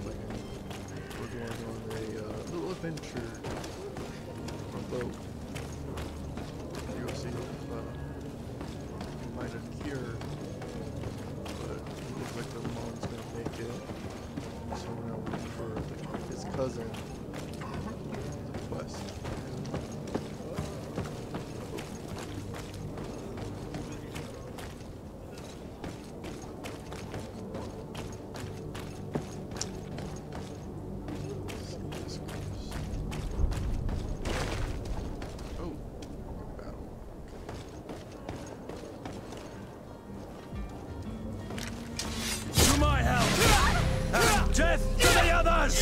we're going on a little adventure on a boat. You'll see if we might have cured, but it looks like the mom's gonna make it. So we're now waiting for his cousin to quest. Death to the others!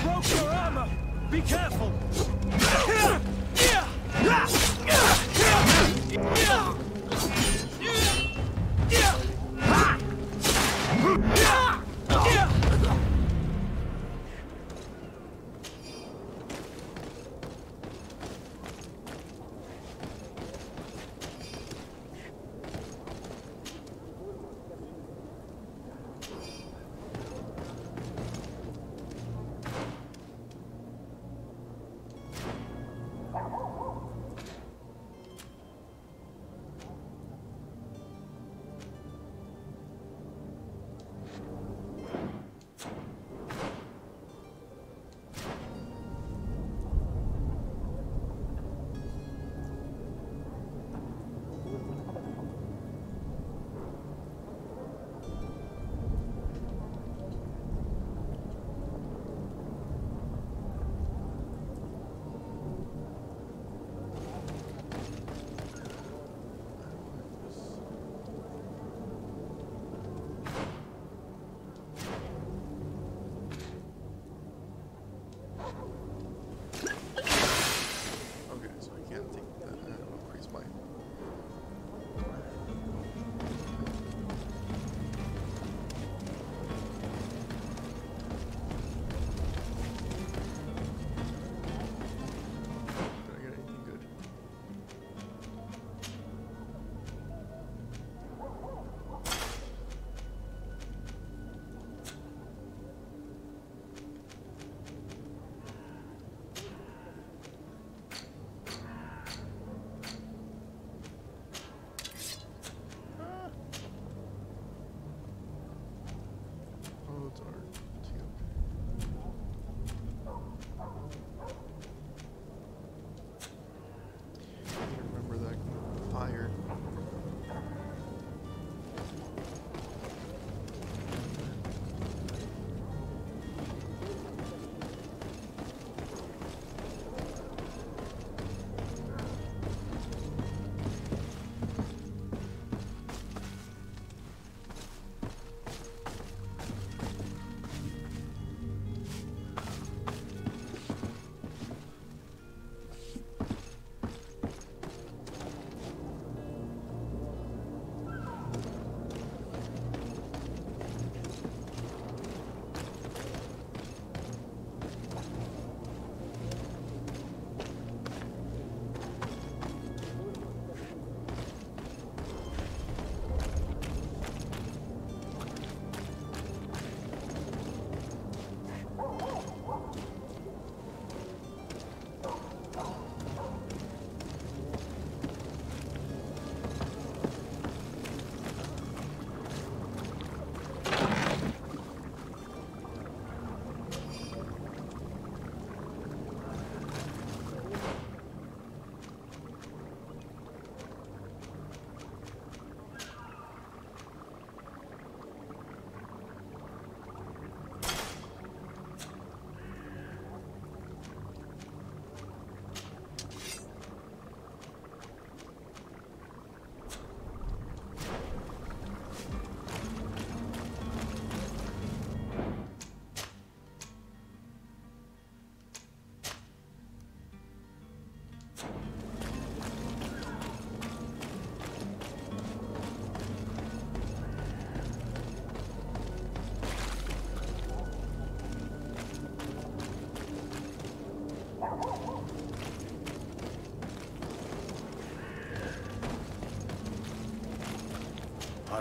Broke your armor! Be careful!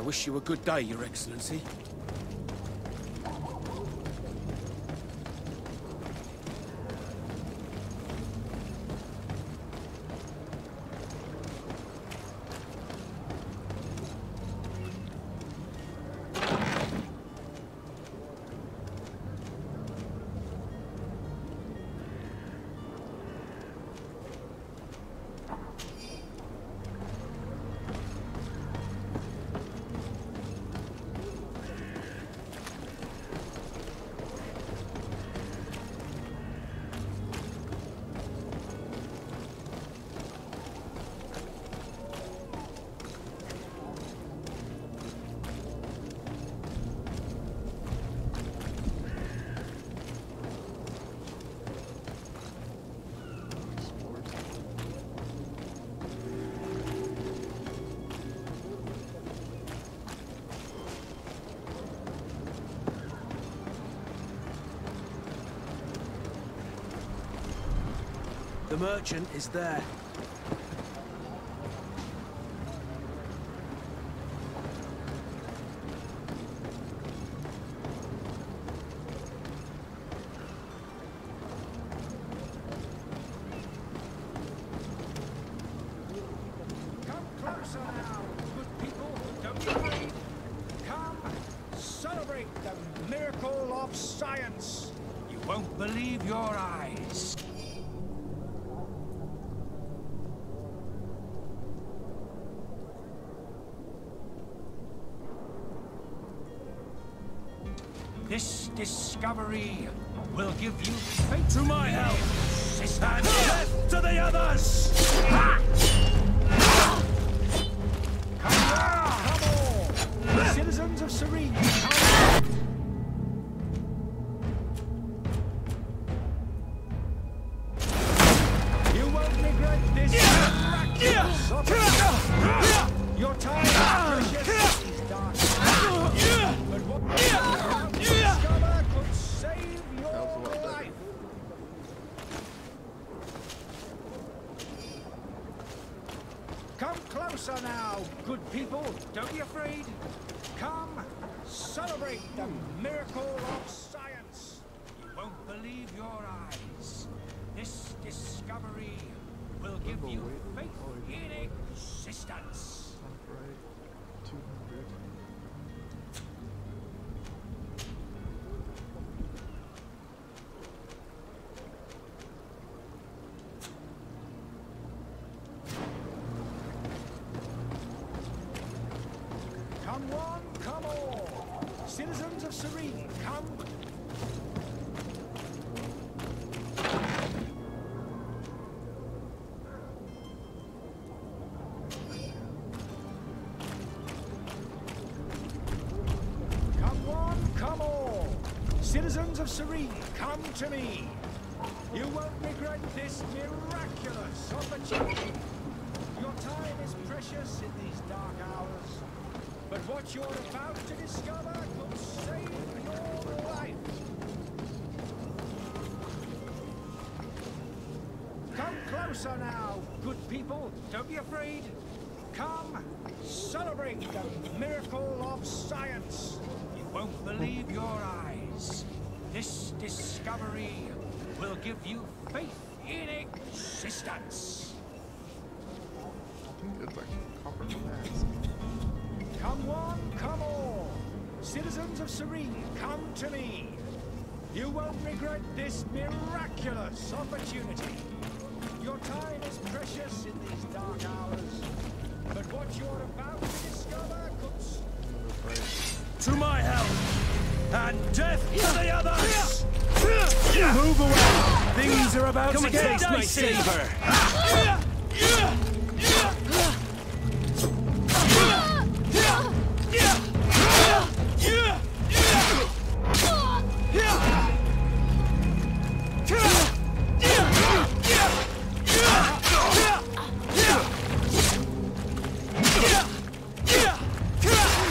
wish you a good day, Your Excellency. The merchant is there. Come closer now, good people. Don't be afraid. Come, celebrate the miracle of science. You won't believe your eyes. This discovery will give you fate to my help, sister, and death to the others! Ha! Come on! Citizens of Serene, come! You won't regret this miraculous opportunity. Your time is precious. These dark times. But what discover could save your life. Come closer now, good people. Don't be afraid. Come, celebrate the miracle of science. You won't believe your eyes. This discovery will give you faith in existence. Right. 200. Come one, come all. Citizens of Serene, come. Come one, come all. Citizens of Serene, come to me. You won't regret this miraculous opportunity. Your time is precious in these dark hours. But what you're about to discover could save your life. Come closer now, good people. Don't be afraid. Come, celebrate the miracle of science. You won't believe your eyes. This discovery will give you faith in existence. I think it's like copper mask. Come one, come all. Citizens of Serene, come to me. You won't regret this miraculous opportunity. Your time is precious in these dark hours. But what you're about to discover could... To my help! And death to the others! Move away! Things are about to get dicey! Come and taste my savor!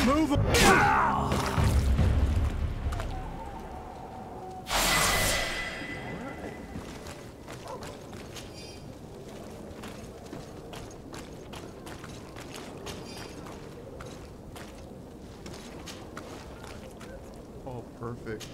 Move! Perfect.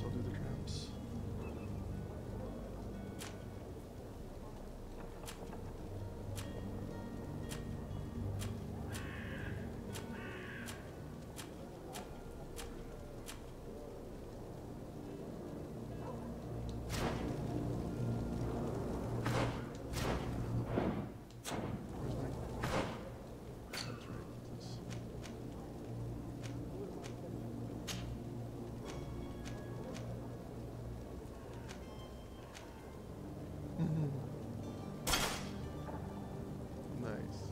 I'll do the traps. Where's my... That's right, this. Nice.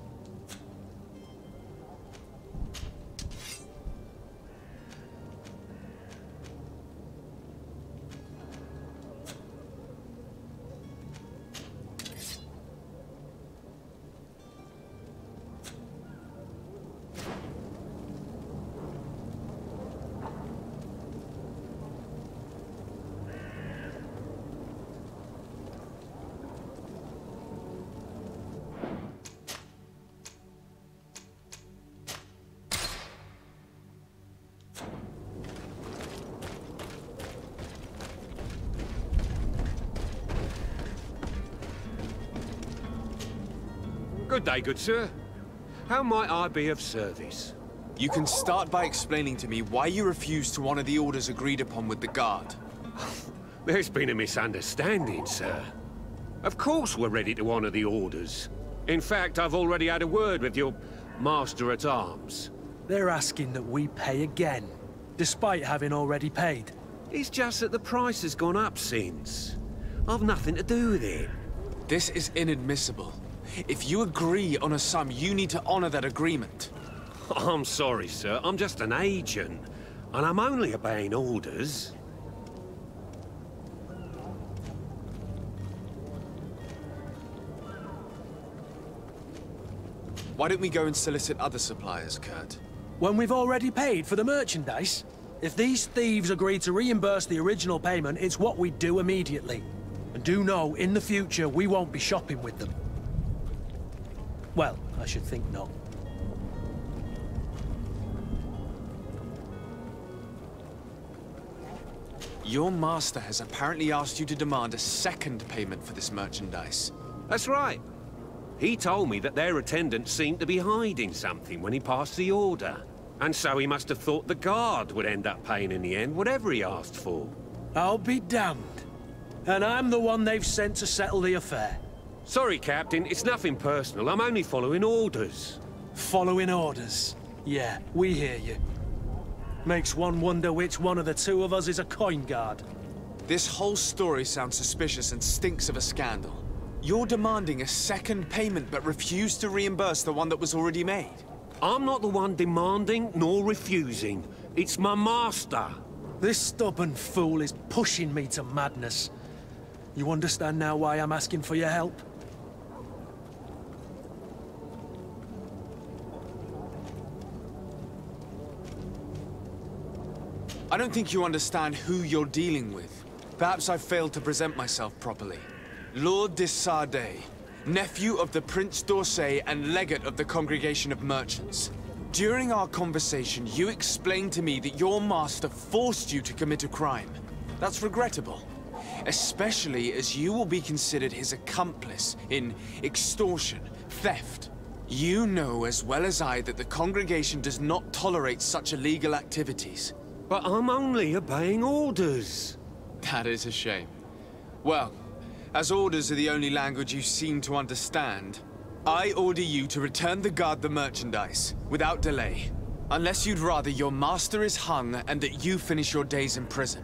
Good day, good sir. How might I be of service? You can start by explaining to me why you refuse to honor the orders agreed upon with the guard. There's been a misunderstanding, sir. Of course we're ready to honor the orders. In fact, I've already had a word with your master-at-arms. They're asking that we pay again, despite having already paid. It's just that the price has gone up since. I've nothing to do with it. This is inadmissible. If you agree on a sum, you need to honor that agreement. I'm sorry, sir. I'm just an agent. And I'm only obeying orders. Why don't we go and solicit other suppliers, Kurt? When we've already paid for the merchandise? If these thieves agree to reimburse the original payment, it's what we do immediately. And do know, in the future, we won't be shopping with them. Well, I should think not. Your master has apparently asked you to demand a second payment for this merchandise. That's right. He told me that their attendant seemed to be hiding something when he passed the order. And so he must have thought the guard would end up paying in the end, whatever he asked for. I'll be damned. And I'm the one they've sent to settle the affair. Sorry, Captain, it's nothing personal. I'm only following orders. Following orders. Yeah, we hear you. Makes one wonder which one of the two of us is a coin guard. This whole story sounds suspicious and stinks of a scandal. You're demanding a second payment but refuse to reimburse the one that was already made. I'm not the one demanding nor refusing. It's my master. This stubborn fool is pushing me to madness. You understand now why I'm asking for your help? I don't think you understand who you're dealing with. Perhaps I failed to present myself properly. Lord de Sardet, nephew of the Prince d'Orsay and legate of the Congregation of Merchants. During our conversation, you explained to me that your master forced you to commit a crime. That's regrettable, especially as you will be considered his accomplice in extortion, theft. You know as well as I that the Congregation does not tolerate such illegal activities. But I'm only obeying orders. That is a shame. Well, as orders are the only language you seem to understand, I order you to return the guard the merchandise, without delay. Unless you'd rather your master is hung and that you finish your days in prison.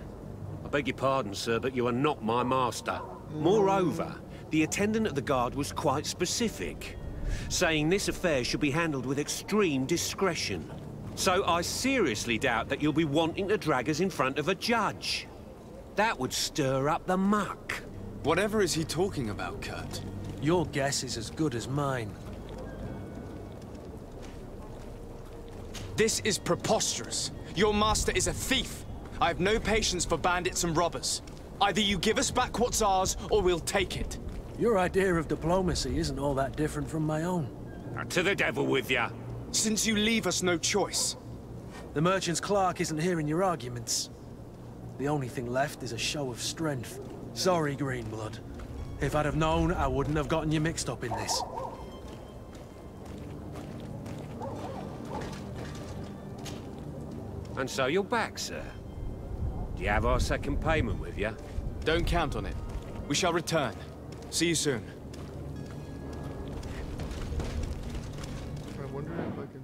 I beg your pardon, sir, but you are not my master. Moreover, the attendant of the guard was quite specific, saying this affair should be handled with extreme discretion. So I seriously doubt that you'll be wanting to drag us in front of a judge. That would stir up the muck. Whatever is he talking about, Kurt? Your guess is as good as mine. This is preposterous. Your master is a thief. I have no patience for bandits and robbers. Either you give us back what's ours, or we'll take it. Your idea of diplomacy isn't all that different from my own. To the devil with ya. Since you leave us no choice. The merchant's clerk isn't hearing your arguments. The only thing left is a show of strength. Sorry, Greenblood. If I'd have known, I wouldn't have gotten you mixed up in this. And so you're back, sir. Do you have our second payment with you? Don't count on it. We shall return. See you soon. I wonder if I can...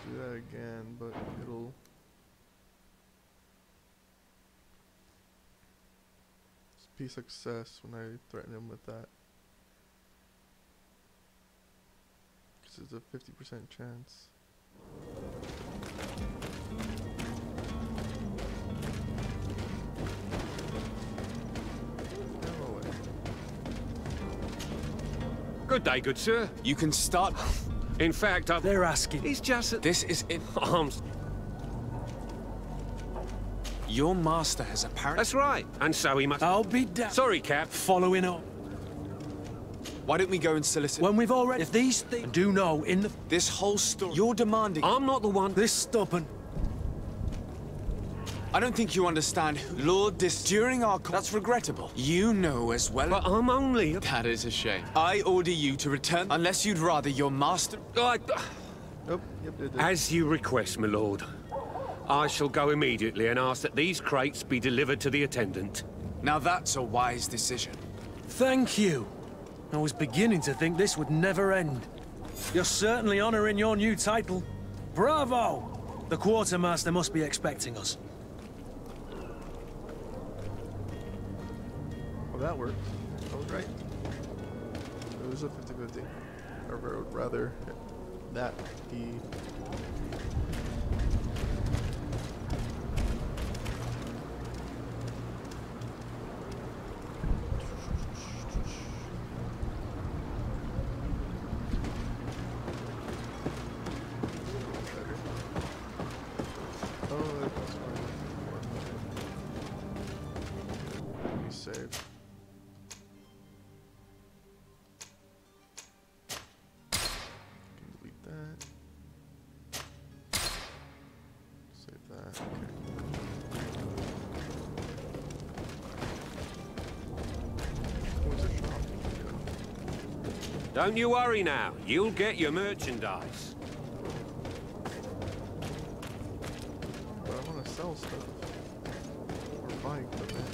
do that again, but it'll... be success when I threaten him with that. Because it's a 50% chance. No way. Good day, good sir. You can start... In fact, They're asking. It's just that... This is in... Arms. Your master has apparently... That's right. And so he must... I'll be damned. Sorry, Cap. Following up. Why don't we go and solicit... When we've already... If these things do know in the... This whole story... You're demanding... I'm not the one... This stubborn... I don't think you understand who... Lord Dis... During our... That's regrettable. You know as well... But I'm only... That is a shame. I order you to return... Unless you'd rather your master... Nope, yep, it did. As you request, my lord. I shall go immediately and ask that these crates be delivered to the attendant. Now that's a wise decision. Thank you. I was beginning to think this would never end. You're certainly honoring your new title. Bravo! The quartermaster must be expecting us. Oh, that worked. I was right. It was a 50-50. Or rather, that be... Save. Delete that. Save that. Okay. Where's the shop? Don't you worry now. You'll get your merchandise. But I want to sell stuff. Or buy equipment.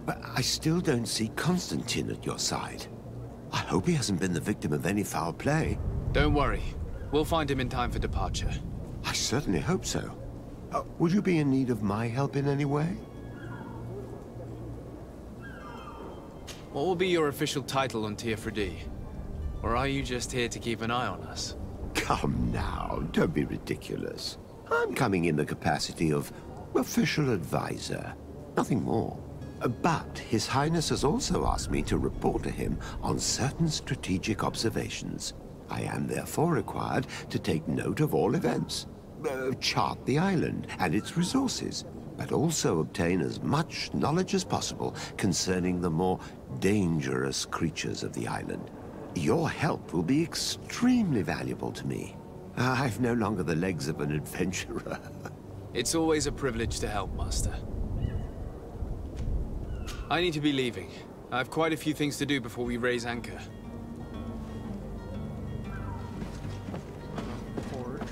But I still don't see Constantine at your side. I hope he hasn't been the victim of any foul play. Don't worry. We'll find him in time for departure. I certainly hope so. Would you be in need of my help in any way? What will be your official title on Teofredi? Or are you just here to keep an eye on us? Come now, don't be ridiculous. I'm coming in the capacity of official advisor, nothing more. But His Highness has also asked me to report to him on certain strategic observations. I am therefore required to take note of all events, chart the island and its resources, but also obtain as much knowledge as possible concerning the more dangerous creatures of the island. Your help will be extremely valuable to me. I've no longer the legs of an adventurer. It's always a privilege to help, Master. I need to be leaving. I have quite a few things to do before we raise anchor. Forward.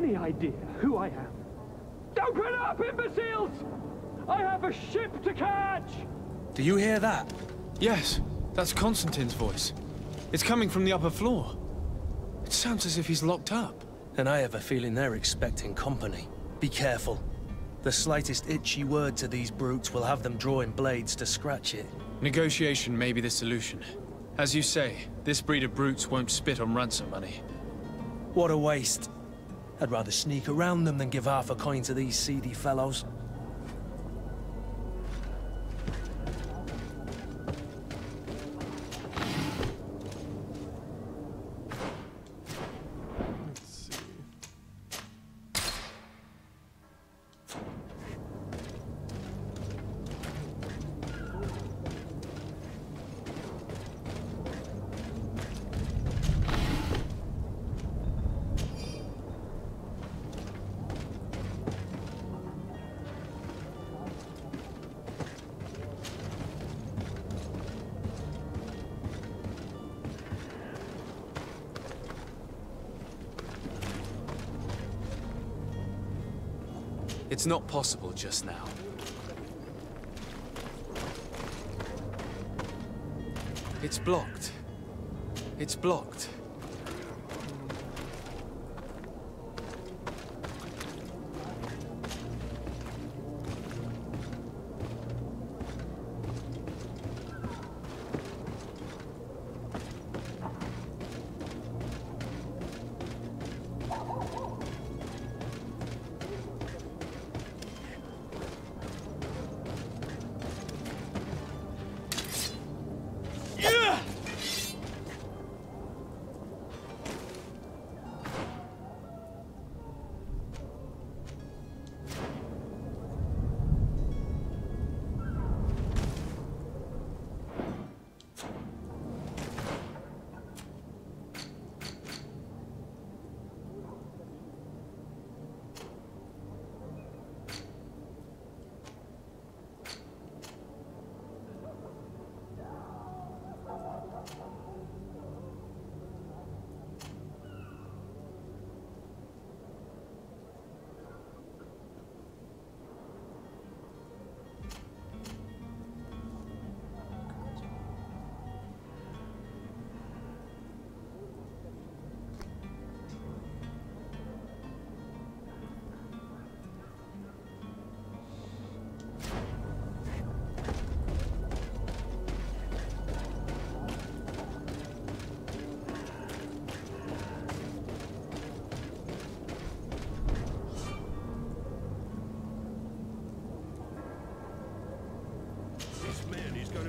any idea who I am? Open up, imbeciles! I have a ship to catch! Do you hear that? Yes, that's Constantine's voice. It's coming from the upper floor. It sounds as if he's locked up. And I have a feeling they're expecting company. Be careful. The slightest itchy word to these brutes will have them drawing blades to scratch it. Negotiation may be the solution. As you say, this breed of brutes won't spit on ransom money. What a waste. I'd rather sneak around them than give half a coin to these seedy fellows. Let's see. It's not possible just now. It's blocked. It's blocked.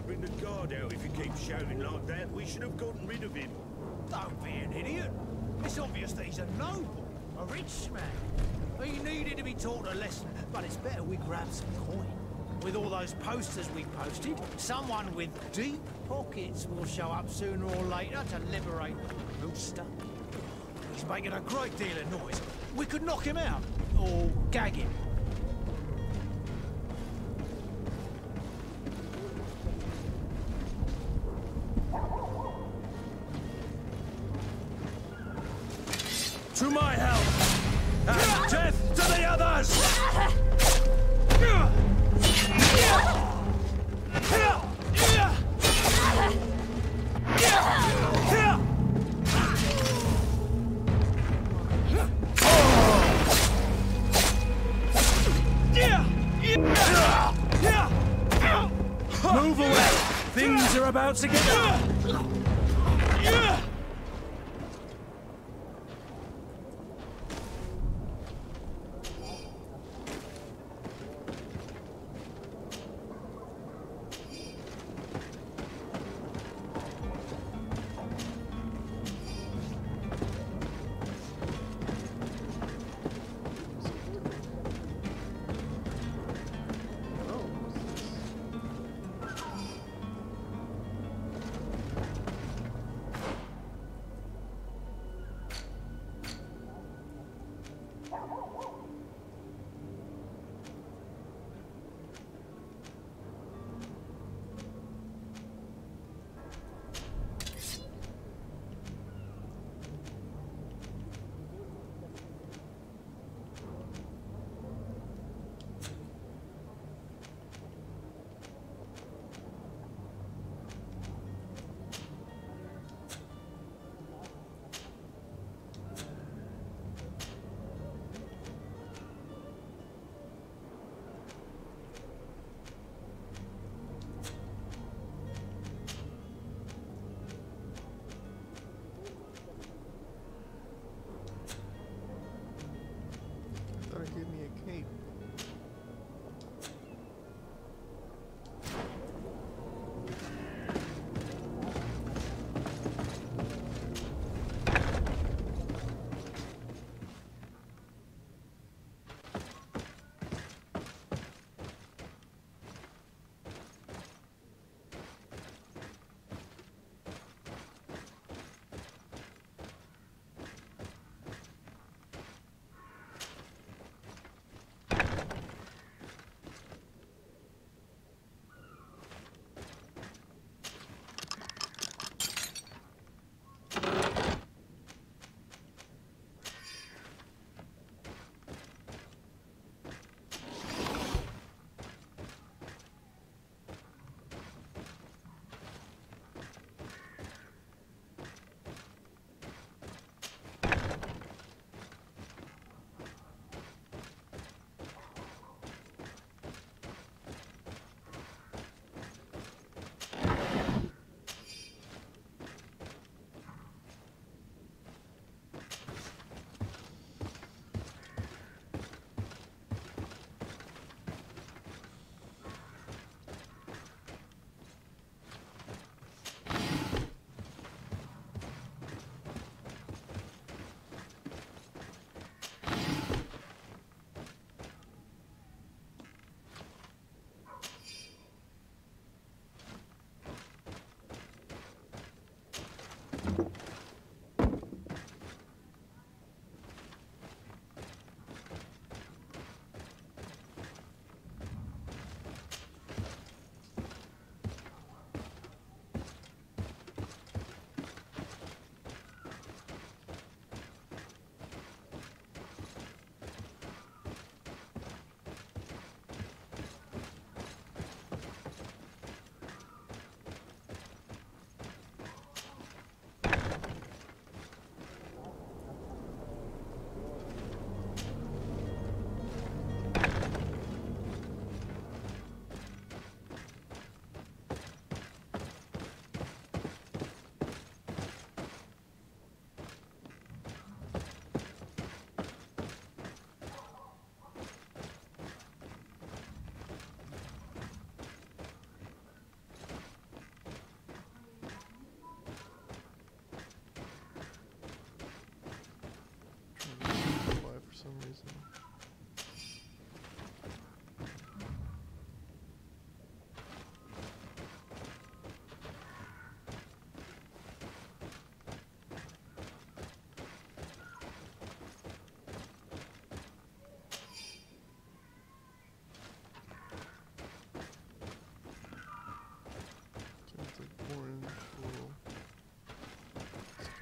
Bring the guard out if you keep shouting like that. We should have gotten rid of him. Don't be an idiot. It's obvious that he's a noble, a rich man. He needed to be taught a lesson, but it's better we grab some coin. With all those posters we posted, someone with deep pockets will show up sooner or later to liberate Rooster. He's making a great deal of noise. We could knock him out, or gag him. To my help! And death to the others! Move away! Things are about to get up!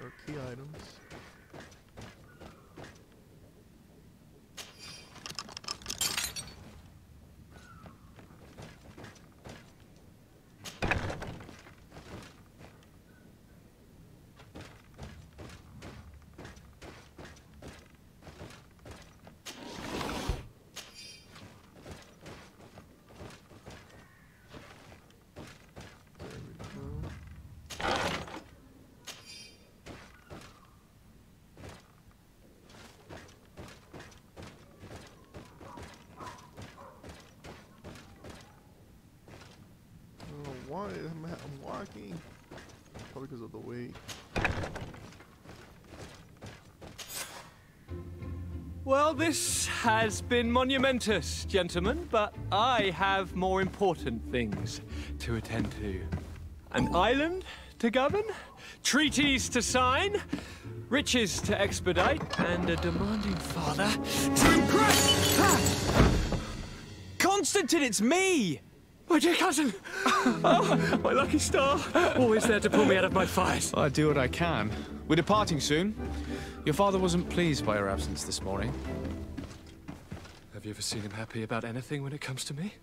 our key items. Why I'm walking? Probably because of the weight. Well, this has been monumentous, gentlemen, but I have more important things to attend to. An island to govern, treaties to sign, riches to expedite, and a demanding father to impress! Constantine, it's me! My dear cousin! Oh, my lucky star! Always there to pull me out of my fight. I do what I can. We're departing soon. Your father wasn't pleased by your absence this morning. Have you ever seen him happy about anything when it comes to me?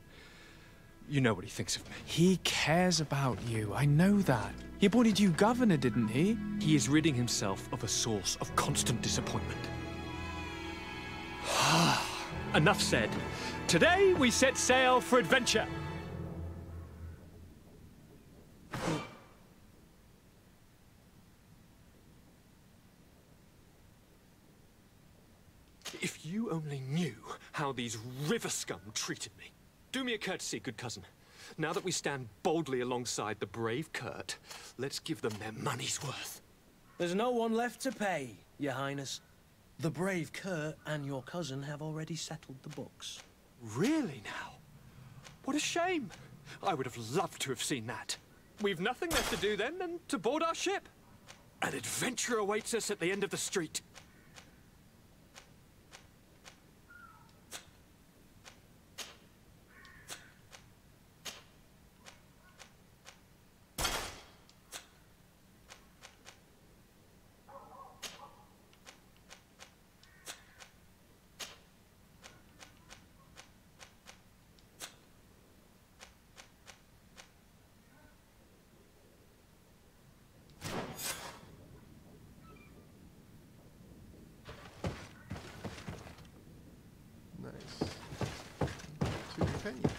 You know what he thinks of me. He cares about you, I know that. He appointed you governor, didn't he? He is ridding himself of a source of constant disappointment. Enough said. Today we set sail for adventure. If you only knew how these river scum treated me. Do me a courtesy, good cousin. Now that we stand boldly alongside the brave Kurt, let's give them their money's worth. There's no one left to pay, Your Highness. The brave Kurt and your cousin have already settled the books. Really now? What a shame. I would have loved to have seen that. We've nothing left to do then than to board our ship. An adventure awaits us at the end of the street. Nice. 2 companions.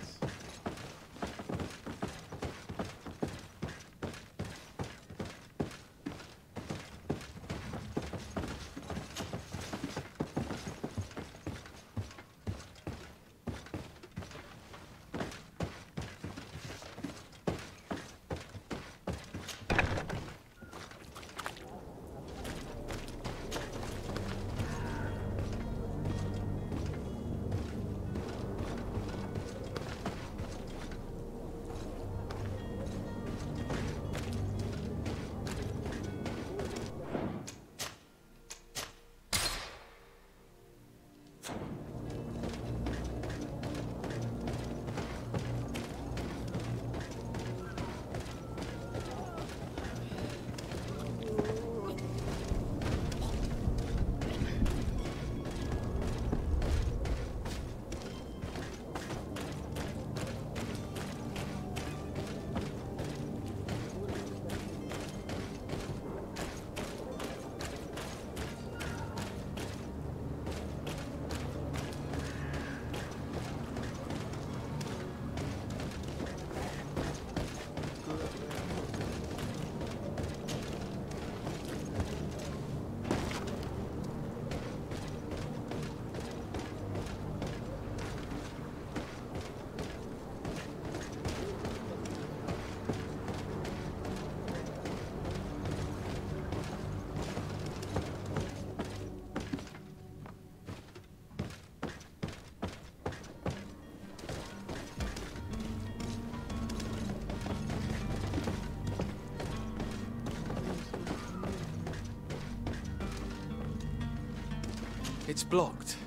It's blocked.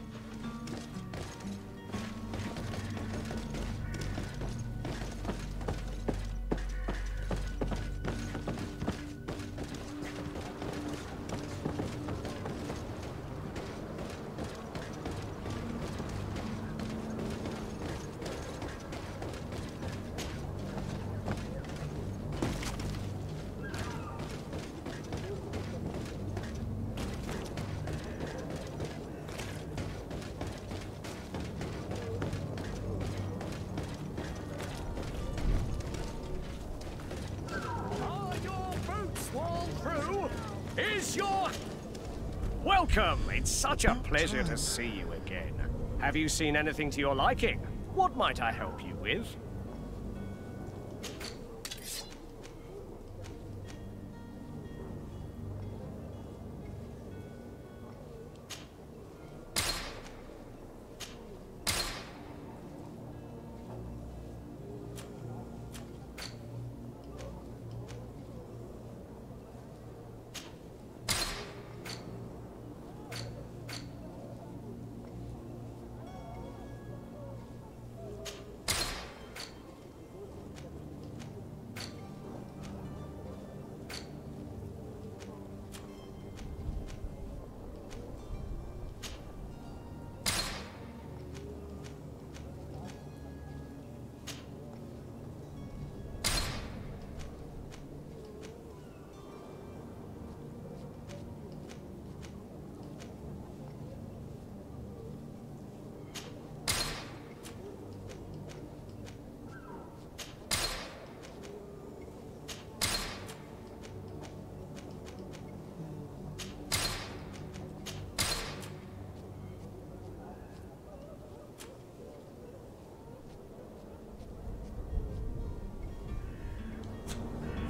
Welcome! It's such a pleasure to see you again. Have you seen anything to your liking? What might I help you with?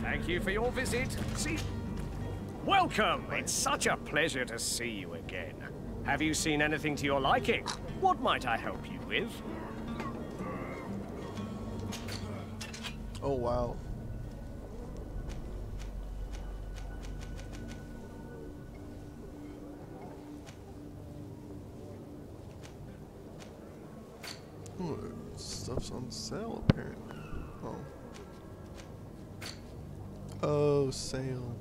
Thank you for your visit. Welcome! It's such a pleasure to see you again. Have you seen anything to your liking? What might I help you with? Oh, wow. Ooh, stuff's on sale, apparently. Oh. Oh, sale.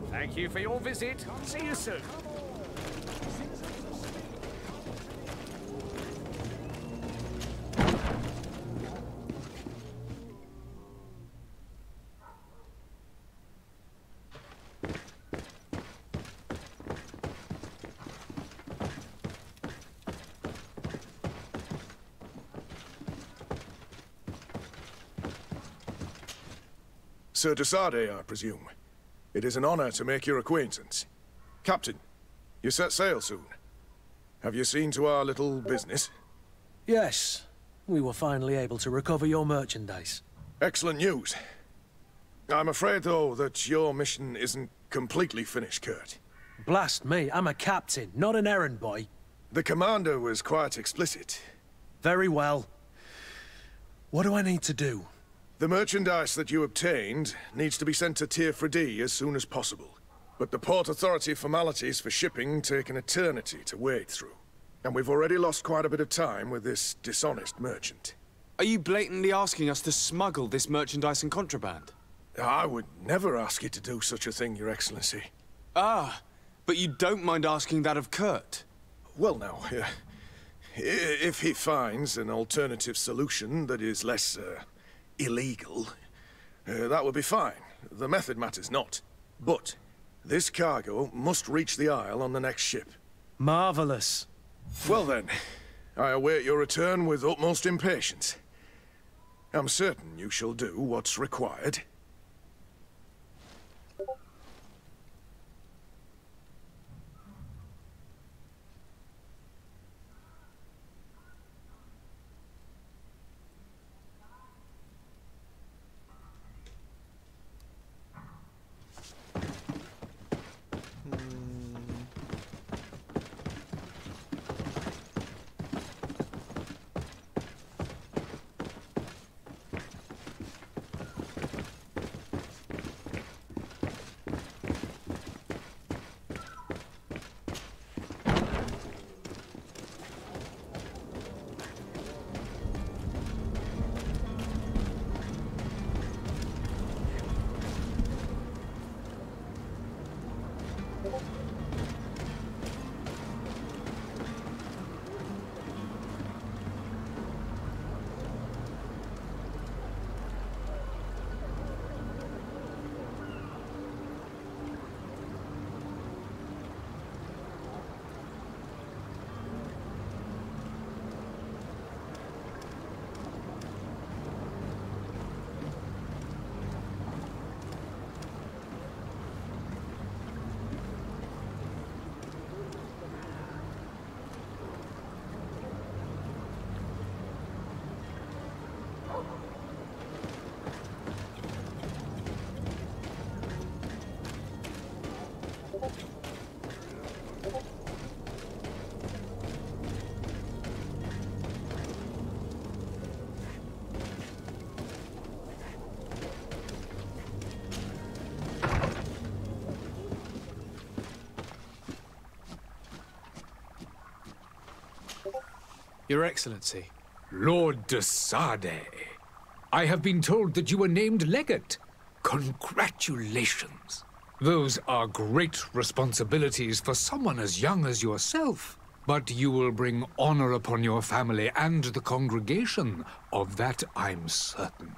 Thank you for your visit. See you soon. Sir Desade, I presume. It is an honor to make your acquaintance. Captain, you set sail soon. Have you seen to our little business? Yes. We were finally able to recover your merchandise. Excellent news. I'm afraid, though, that your mission isn't completely finished, Kurt. Blast me, I'm a captain, not an errand boy. The commander was quite explicit. Very well. What do I need to do? The merchandise that you obtained needs to be sent to Tier 4D as soon as possible. But the Port Authority formalities for shipping take an eternity to wade through. And we've already lost quite a bit of time with this dishonest merchant. Are you blatantly asking us to smuggle this merchandise and contraband? I would never ask you to do such a thing, Your Excellency. Ah, but you don't mind asking that of Kurt? Well, now, if he finds an alternative solution that is less, illegal, that would be fine. The method matters not. But this cargo must reach the Isle on the next ship. Marvelous. Well then, I await your return with utmost impatience. I'm certain you shall do what's required. Your Excellency. Lord de Sardet. I have been told that you were named legate. Congratulations. Those are great responsibilities for someone as young as yourself. But you will bring honor upon your family and the congregation. Of that I'm certain.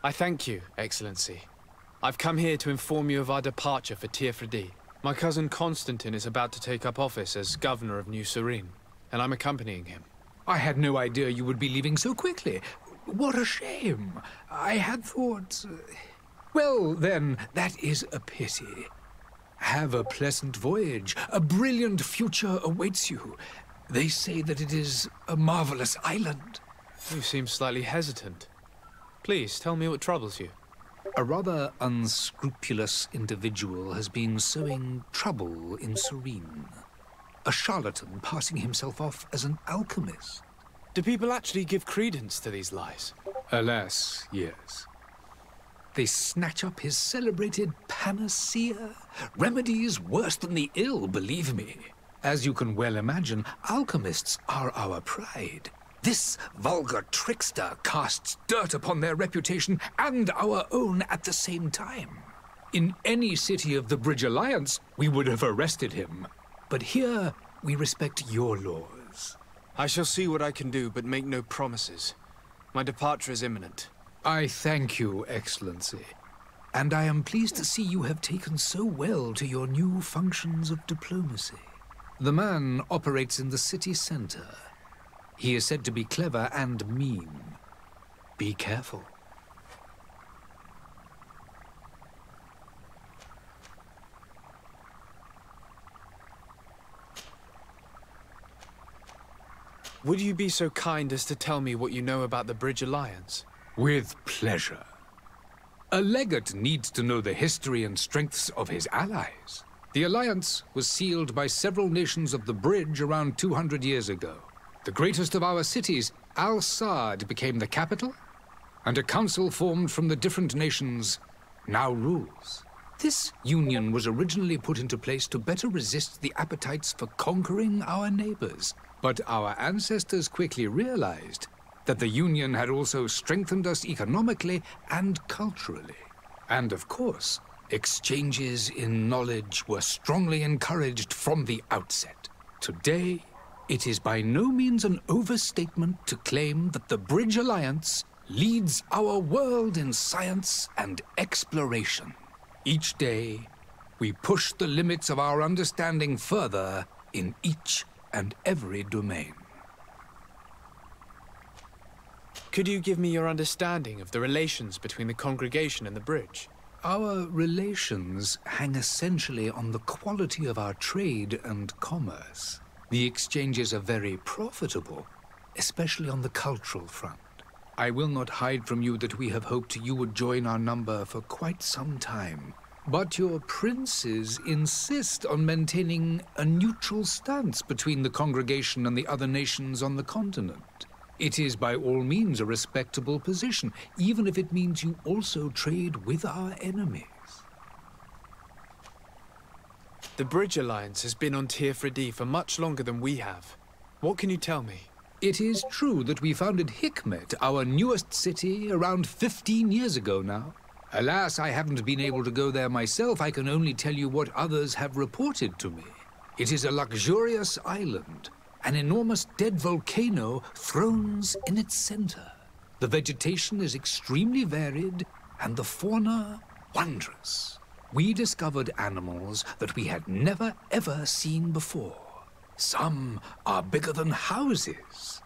I thank you, Excellency. I've come here to inform you of our departure for Tirfredi. My cousin Constantine is about to take up office as governor of New Serene, and I'm accompanying him. I had no idea you would be leaving so quickly. What a shame. I had thought... Well, then, that is a pity. Have a pleasant voyage. A brilliant future awaits you. They say that it is a marvelous island. You seem slightly hesitant. Please, tell me what troubles you. A rather unscrupulous individual has been sowing trouble in Serene. A charlatan passing himself off as an alchemist. Do people actually give credence to these lies? Alas, yes. They snatch up his celebrated panacea. Remedies worse than the ill, believe me. As you can well imagine, alchemists are our pride. This vulgar trickster casts dirt upon their reputation and our own at the same time. In any city of the Bridge Alliance, we would have arrested him. But here, we respect your laws. I shall see what I can do, but make no promises. My departure is imminent. I thank you, Excellency. And I am pleased to see you have taken so well to your new functions of diplomacy. The man operates in the city center. He is said to be clever and mean. Be careful. Would you be so kind as to tell me what you know about the Bridge Alliance? With pleasure. A legate needs to know the history and strengths of his allies. The alliance was sealed by several nations of the Bridge around 200 years ago. The greatest of our cities, Al-Sad, became the capital, and a council formed from the different nations now rules. This union was originally put into place to better resist the appetites for conquering our neighbors. But our ancestors quickly realized that the Union had also strengthened us economically and culturally. And of course, exchanges in knowledge were strongly encouraged from the outset. Today, it is by no means an overstatement to claim that the Bridge Alliance leads our world in science and exploration. Each day, we push the limits of our understanding further in each and every domain. Could you give me your understanding of the relations between the congregation and the bridge? Our relations hang essentially on the quality of our trade and commerce. The exchanges are very profitable, especially on the cultural front. I will not hide from you that we have hoped you would join our number for quite some time. But your princes insist on maintaining a neutral stance between the congregation and the other nations on the continent. It is by all means a respectable position, even if it means you also trade with our enemies. The Bridge Alliance has been on Tirfredi for much longer than we have. What can you tell me? It is true that we founded Hikmet, our newest city, around 15 years ago now. Alas, I haven't been able to go there myself. I can only tell you what others have reported to me. It is a luxurious island. An enormous dead volcano thrones in its center. The vegetation is extremely varied, and the fauna wondrous. We discovered animals that we had never ever seen before. Some are bigger than houses.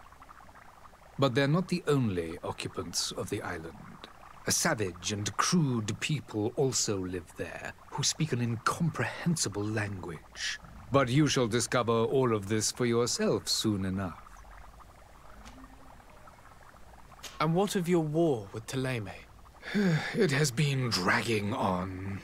But they're not the only occupants of the island. A savage and crude people also live there, who speak an incomprehensible language. But you shall discover all of this for yourself soon enough. And what of your war with Ptolemy? It has been dragging on.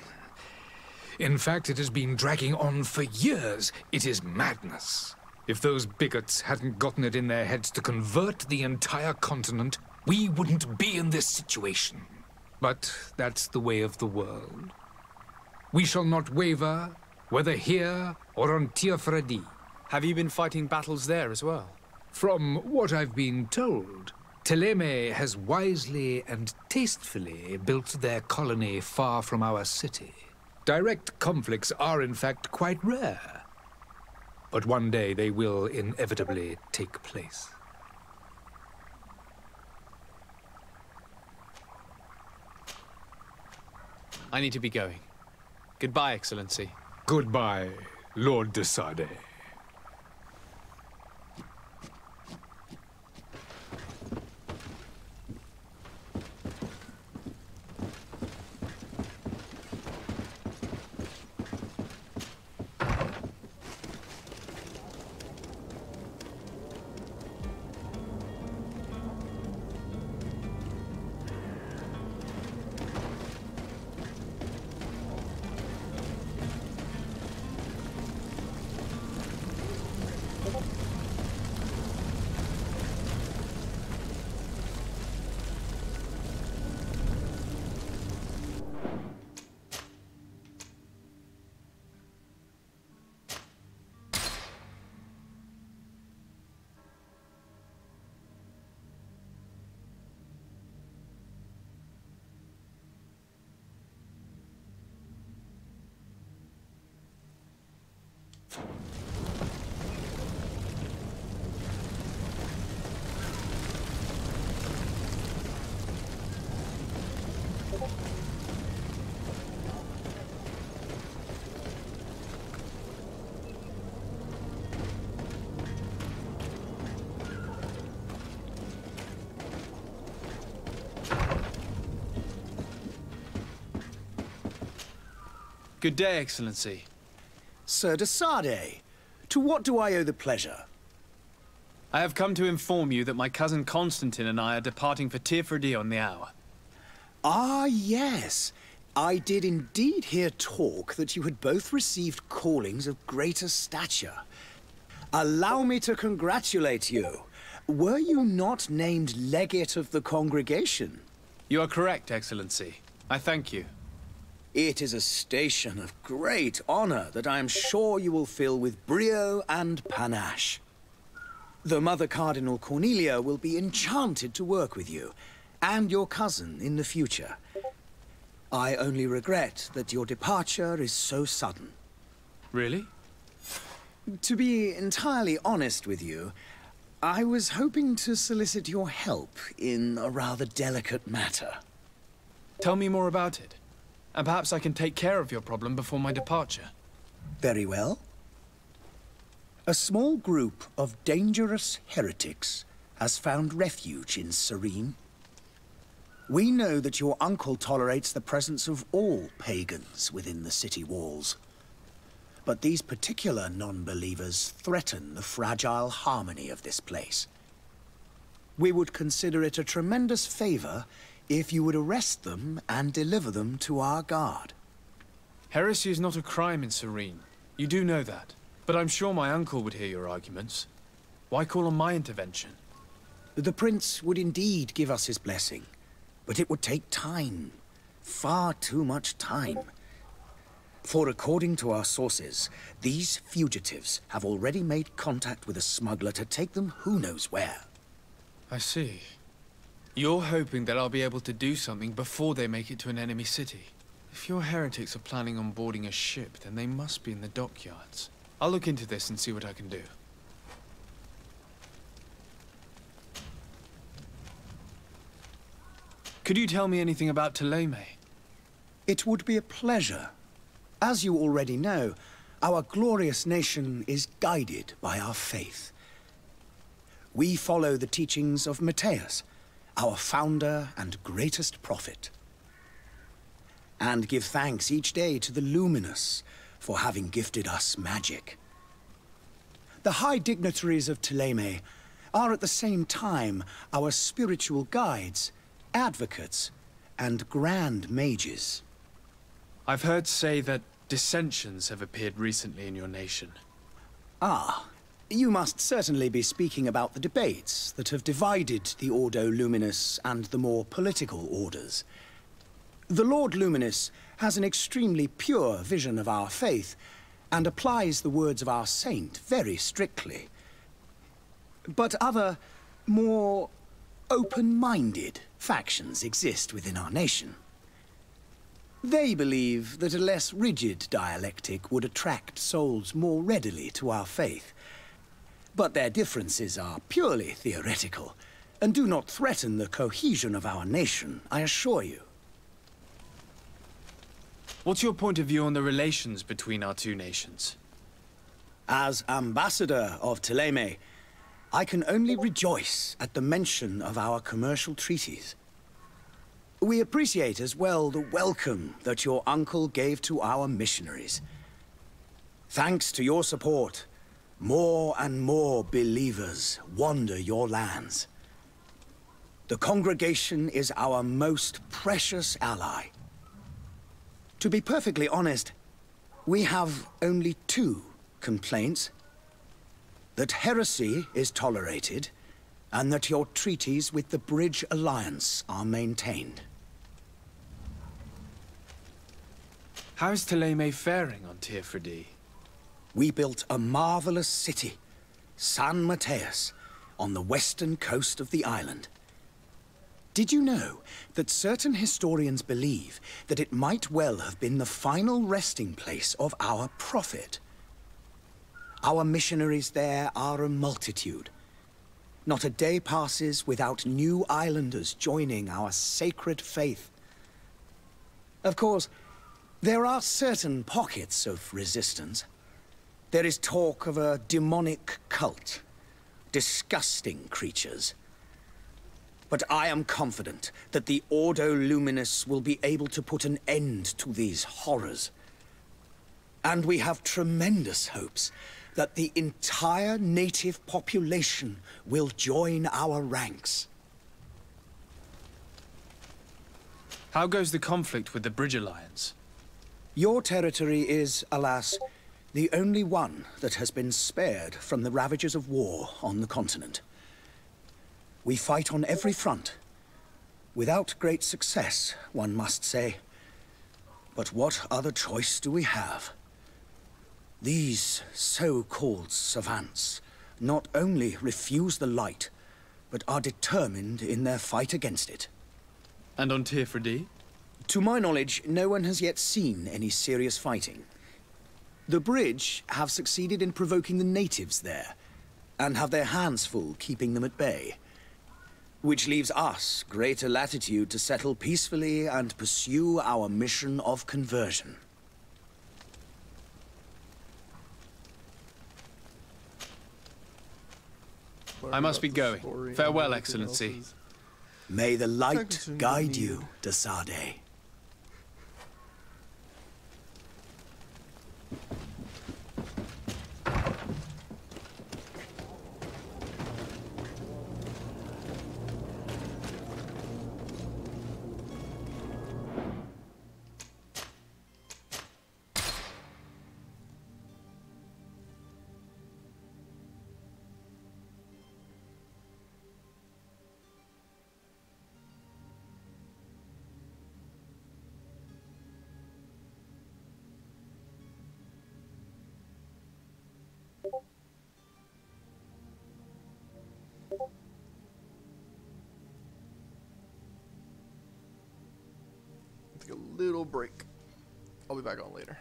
In fact, it has been dragging on for years. It is madness. If those bigots hadn't gotten it in their heads to convert the entire continent, we wouldn't be in this situation. But that's the way of the world. We shall not waver, whether here or on Tirfredi. Have you been fighting battles there as well? From what I've been told, Thélème has wisely and tastefully built their colony far from our city. Direct conflicts are in fact quite rare. But one day they will inevitably take place. I need to be going. Goodbye, Excellency. Goodbye, Lord de Sardet. Good day, Excellency. Sir de Sardet, to what do I owe the pleasure? I have come to inform you that my cousin Constantine and I are departing for Tirfredi on the hour. Ah, yes. I did indeed hear talk that you had both received callings of greater stature. Allow me to congratulate you. Were you not named legate of the congregation? You are correct, Excellency. I thank you. It is a station of great honor that I am sure you will fill with brio and panache. The Mother Cardinal Cornelia will be enchanted to work with you, and your cousin in the future. I only regret that your departure is so sudden. Really? To be entirely honest with you, I was hoping to solicit your help in a rather delicate matter. Tell me more about it. And perhaps I can take care of your problem before my departure. Very well. A small group of dangerous heretics has found refuge in Serene. We know that your uncle tolerates the presence of all pagans within the city walls. But these particular non-believers threaten the fragile harmony of this place. We would consider it a tremendous favor if you would arrest them and deliver them to our guard. Heresy is not a crime in Serene. You do know that. But I'm sure my uncle would hear your arguments. Why call on my intervention? The Prince would indeed give us his blessing, but it would take time. Far too much time. For according to our sources, these fugitives have already made contact with a smuggler to take them who knows where. I see. You're hoping that I'll be able to do something before they make it to an enemy city. If your heretics are planning on boarding a ship, then they must be in the dockyards. I'll look into this and see what I can do. Could you tell me anything about Thélème? It would be a pleasure. As you already know, our glorious nation is guided by our faith. We follow the teachings of Matthias, our founder and greatest prophet, and give thanks each day to the Luminous for having gifted us magic. The high dignitaries of Thélème are at the same time our spiritual guides, advocates, and grand mages. I've heard say that dissensions have appeared recently in your nation. Ah, you must certainly be speaking about the debates that have divided the Ordo Luminous and the more political orders. The Lord Luminous has an extremely pure vision of our faith and applies the words of our saint very strictly. But other, more open-minded factions exist within our nation. They believe that a less rigid dialectic would attract souls more readily to our faith. But their differences are purely theoretical, and do not threaten the cohesion of our nation, I assure you. What's your point of view on the relations between our two nations? As ambassador of Thélème, I can only rejoice at the mention of our commercial treaties. We appreciate as well the welcome that your uncle gave to our missionaries. Thanks to your support, more and more believers wander your lands. The congregation is our most precious ally. To be perfectly honest, we have only two complaints. That heresy is tolerated, and that your treaties with the Bridge Alliance are maintained. How is Thélème faring on Teofridi? We built a marvelous city, San Mateus, on the western coast of the island. Did you know that certain historians believe that it might well have been the final resting place of our prophet? Our missionaries there are a multitude. Not a day passes without new islanders joining our sacred faith. Of course, there are certain pockets of resistance. There is talk of a demonic cult, disgusting creatures. But I am confident that the Ordo Luminous will be able to put an end to these horrors. And we have tremendous hopes that the entire native population will join our ranks. How goes the conflict with the Bridge Alliance? Your territory is, alas, the only one that has been spared from the ravages of war on the continent. We fight on every front. Without great success, one must say. But what other choice do we have? These so-called savants not only refuse the light, but are determined in their fight against it. And on Teofridi? To my knowledge, no one has yet seen any serious fighting. The Bridge have succeeded in provoking the natives there, and have their hands full keeping them at bay. Which leaves us greater latitude to settle peacefully and pursue our mission of conversion. I must be going. Farewell, Excellency. May the light guide you, de Sade. Take a little break. I'll be back on later.